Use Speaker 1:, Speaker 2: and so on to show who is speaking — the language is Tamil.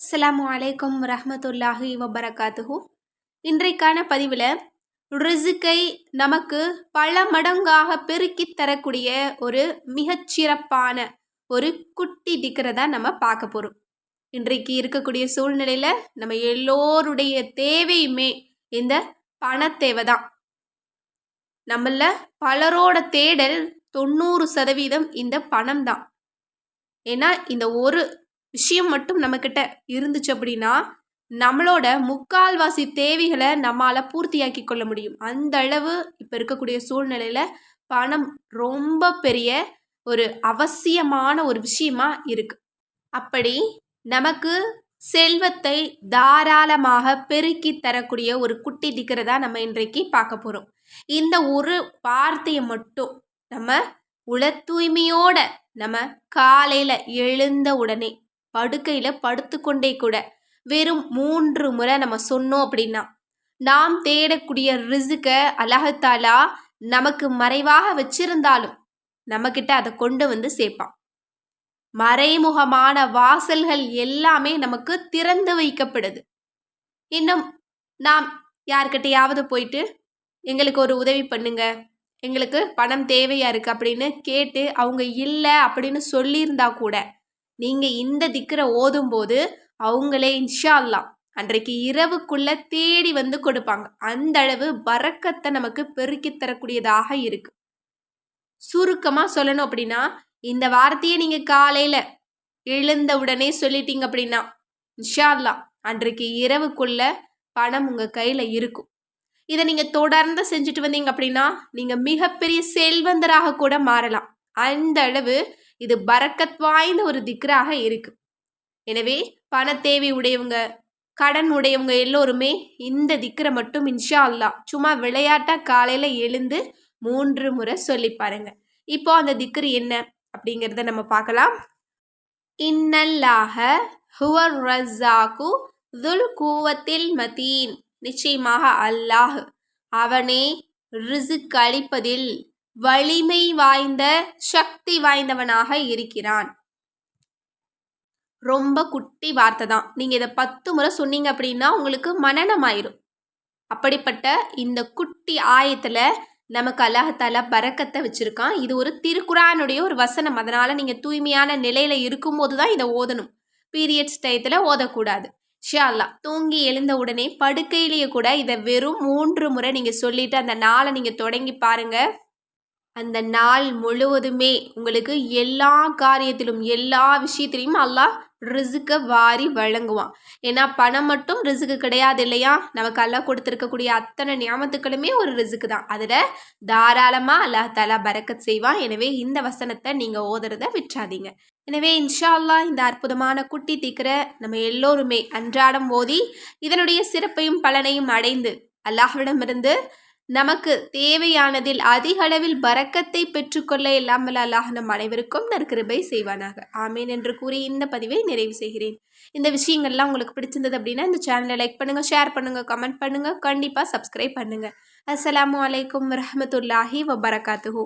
Speaker 1: அஸ்ஸலாமு அலைக்கும் வரஹ்மத்துல்லாஹி வபரகாத்துஹு. இன்றைக்கான பதிவில் ரிசுக்கை நமக்கு பல மடங்காக பெருக்கித் தரக்கூடிய ஒரு மிகச்சிறப்பான ஒரு குட்டி திக்ரதை நம்ம பார்க்க போகிறோம். இன்றைக்கு இருக்கக்கூடிய சூழ்நிலையில் நம்ம எல்லோருடைய தேவையுமே இந்த பணத்தேவை தான். நம்மள பலரோட தேடல் 90% இந்த பணம் தான். ஏன்னா இந்த ஒரு விஷயம் மட்டும் நம்மக்கிட்ட இருந்துச்சு அப்படின்னா நம்மளோட முக்கால்வாசி தேவைகளை நம்மளால் பூர்த்தியாக்கி கொள்ள முடியும். அந்த அளவு இப்போ இருக்கக்கூடிய சூழ்நிலையில் பணம் ரொம்ப பெரிய ஒரு அவசியமான ஒரு விஷயமா இருக்கு. அப்படி நமக்கு செல்வத்தை தாராளமாக பெருக்கி தரக்கூடிய ஒரு குட்டி திக்கிறதா நம்ம இன்றைக்கு பார்க்க போகிறோம். இந்த ஒரு வார்த்தையை மட்டும் நம்ம உள தூய்மையோட நம்ம காலையில் எழுந்த உடனே படுக்கையில் படுத்துக்கொண்டே கூட வெறும் 3 முறை நம்ம சொன்னோம் அப்படின்னா நாம் தேடக்கூடிய ரிசுக்க அல்லாஹ்தாலா நமக்கு மறைவாக வச்சிருந்தாலும் நம்மக்கிட்ட அதை கொண்டு வந்து சேர்ப்பான். மறைமுகமான வாசல்கள் எல்லாமே நமக்கு திறந்து வைக்கப்படுது. இன்னும் நாம் யார்கிட்டையாவது போயிட்டு எங்களுக்கு ஒரு உதவி பண்ணுங்க, எங்களுக்கு பணம் தேவையா இருக்கு அப்படின்னு கேட்டு அவங்க இல்லை அப்படின்னு சொல்லியிருந்தா கூட நீங்கள் இந்த திக்ரை ஓதும்போது அவங்களே இன்ஷா அல்லாஹ் அன்றைக்கு இரவுக்குள்ள தேடி வந்து கொடுப்பாங்க. அந்த அளவு பரக்கத்தை நமக்கு பெருக்கி தரக்கூடியதாக இருக்கு. சுருக்கமாக சொல்லணும் அப்படின்னா இந்த வார்த்தையை நீங்கள் காலையில் எழுந்த உடனே சொல்லிட்டீங்க அப்படின்னா இன்ஷா அல்லாஹ் அன்றைக்கு இரவுக்குள்ள பணம் உங்கள் கையில் இருக்கும். இதை நீங்கள் தொடர்ந்து செஞ்சுட்டு வந்தீங்க அப்படின்னா நீங்கள் மிகப்பெரிய செல்வந்தராக கூட மாறலாம். அந்த அளவு இது பரக்கத் வாய்ந்த ஒரு திக்ராக இருக்கு. எனவே பண தேவை உடையவங்க, கடன் உடையவங்க எல்லோருமே இந்த திக்ரை மட்டும் இன்ஷா அல்லாஹ் சும்மா விளையாட்டாக காலையில் எழுந்து 3 முறை சொல்லி பாருங்க. இப்போ அந்த திக்ரு என்ன அப்படிங்கிறத நம்ம பார்க்கலாம். இன்னல்லாஹ ஹுவர் ரஸாகு துல் குவத்தில் மதீன். நிச்சயமாக அல்லாஹ் அவனே ரிசுக் அளிப்பதில் வலிமை வாய்ந்த சக்தி வாய்ந்தவனாக இருக்கிறான். ரொம்ப குட்டி வார்த்தை தான். நீங்கள் இதை 10 முறை சொன்னீங்க அப்படின்னா உங்களுக்கு மனனமாயிரும். அப்படிப்பட்ட இந்த குட்டி ஆயத்தில் நமக்கு அல்லாஹ்தாலா பரக்கத்தை வச்சுருக்கான். இது ஒரு திருக்குரானுடைய ஒரு வசனம். அதனால் நீங்கள் தூய்மையான நிலையில் இருக்கும்போது தான் இதை ஓதணும். பீரியட்ஸ் டயத்தில் ஓதக்கூடாது. இன்ஷா அல்லாஹ் தூங்கி எழுந்த உடனே படுக்கையிலேயே கூட இதை வெறும் 3 முறை நீங்கள் சொல்லிவிட்டு அந்த நாளை நீங்கள் தொடங்கி பாருங்கள். அந்த நாள் முழுவதுமே உங்களுக்கு எல்லா காரியத்திலும் எல்லா விஷயத்திலையும் அல்லாஹ் ரிசுக்கை வாரி வழங்குவான். ஏன்னா பணம் மட்டும் ரிசுக்கு கிடையாது இல்லையா? நமக்கு அல்லாஹ் கொடுத்துருக்கக்கூடிய அத்தனை நியாமத்துக்களுமே ஒரு ரிசுக்கு தான். அதில் தாராளமாக அல்லாஹ் தாலா பரக்கத் செய்வான். எனவே இந்த வசனத்தை நீங்கள் ஓதுறதை விட்டுறாதீங்க. எனவே இன்ஷா அல்லாஹ் இந்த அற்புதமான குட்டி திக்ரை நம்ம எல்லோருமே அன்றாடம் ஓதி இதனுடைய சிறப்பையும் பலனையும் அடைந்து அல்லாஹ்விடமிருந்து நமக்கு தேவையானதில் அதிக அளவில் பரக்கத்தை பெற்றுக்கொள்ள எல்லாம் வல்ல அல்லாஹ் நம் அனைவருக்கும் நற்கிருபை செய்வானாக. ஆமீன் என்று கூறி இந்த பதிவை நிறைவு செய்கிறேன். இந்த விஷயங்கள்லாம் உங்களுக்கு பிடிச்சிருந்தது அப்படின்னா இந்த சேனலை லைக் பண்ணுங்கள், ஷேர் பண்ணுங்கள், கமெண்ட் பண்ணுங்கள், கண்டிப்பாக சப்ஸ்கிரைப் பண்ணுங்கள். அஸ்ஸலாமு அலைக்கும் வரஹ்மத்துல்லாஹி வபரகாத்துஹு.